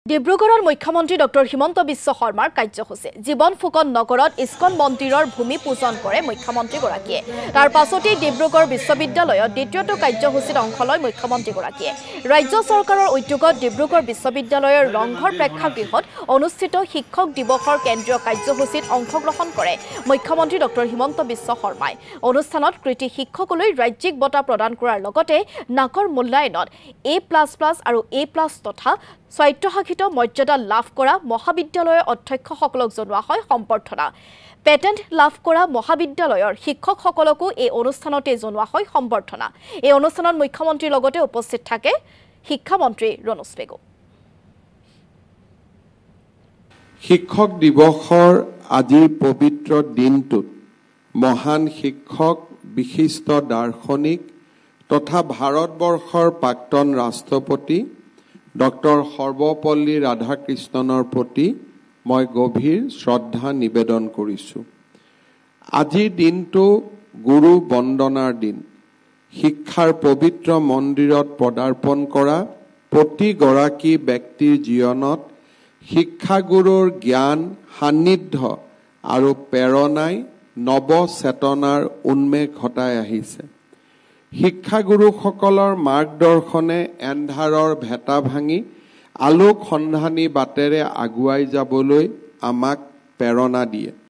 ডিব্ৰুগড়ৰ মুখ্যমন্ত্ৰী ডক্টৰ হিমন্ত বিশ্ব শৰ্মাৰ কাৰ্যসূচী জীৱন ফুকন নগৰত ইস্কন মন্দিৰৰ ভূমি পূজন কৰে মুখ্যমন্ত্ৰীগৰাকীয়ে তাৰ পাছতেই ডিব্ৰুগড় বিশ্ববিদ্যালয়ত দ্বিতীয়টো কাৰ্যসূচীত অংশ লয় মুখ্যমন্ত্ৰীগৰাকীয়ে ৰাজ্য চৰকাৰৰ উদ্যোগত ডিব্ৰুগড় বিশ্ববিদ্যালয়ৰ ৰংঘৰ প্ৰেক্ষাগৃহত অনুষ্ঠিত শিক্ষক দিৱসৰ কেন্দ্ৰীয় কাৰ্যসূচীত অংশগ্ৰহণ কৰে মুখ্যমন্ত্ৰী ডক্টৰ হিমন্ত বিশ্ব শৰ্মাই অনুষ্ঠানত কৃতি শিক্ষকলৈ ৰাজ্যিক বঁটা প্ৰদান কৰাৰ লগতে নাকৰ মূল্যায়নত A++ আৰু A+ তথা স্বায়ত্তশাসিত মৰ্যাদা লাভ কৰা মহাবিদ্যালয়ৰ অধ্যক্ষসকলক জনোৱা হয় সম্বৰ্ধনা পেটেন্ট লাভ কৰা মহাবিদ্যালয়ৰ শিক্ষকসকলকো এই অনুষ্ঠানতে জনোৱা হয় সম্বৰ্ধনা এই অনুষ্ঠানত মুখ্যমন্ত্ৰীৰ লগতে উপস্থিত থাকে শিক্ষামন্ত্ৰী ৰণোজ পেগু শিক্ষক দিৱসৰ আজিৰ পবিত্ৰ দিনটোত মহান শিক্ষক বিশিষ্ট দাৰ্শনিক তথা ভাৰতবৰ্ষৰ প্ৰাক্তন ৰাষ্ট্ৰপতি ডক্টৰ সৰ্বপল্লী ৰাধাকৃষ্ণনৰ প্ৰতি মই গভীৰ শ্ৰদ্ধা নিবেদন কৰিছোঁ। আজিৰ দিনটো গুৰু বন্দনাৰ দিন। শিক্ষাৰ পবিত্ৰ মন্দিৰত পদাৰ্পণ কৰা প্ৰতিগৰাকী ব্যক্তিৰ জীৱনত শিক্ষাগুৰুৰ জ্ঞান সান্নিধ্য আৰু প্ৰেৰণাই নৱ চেতনাৰ উন্মেষ ঘটাই আহিছে। শিক্ষাগুৰুসকলৰ মাৰ্গদৰ্শনে এন্ধাৰৰ ভেটা ভাঙি আলোক সন্ধানী বাটেৰে আগুৱাই যাবলৈ আমাক প্ৰেৰণা দিয়ে।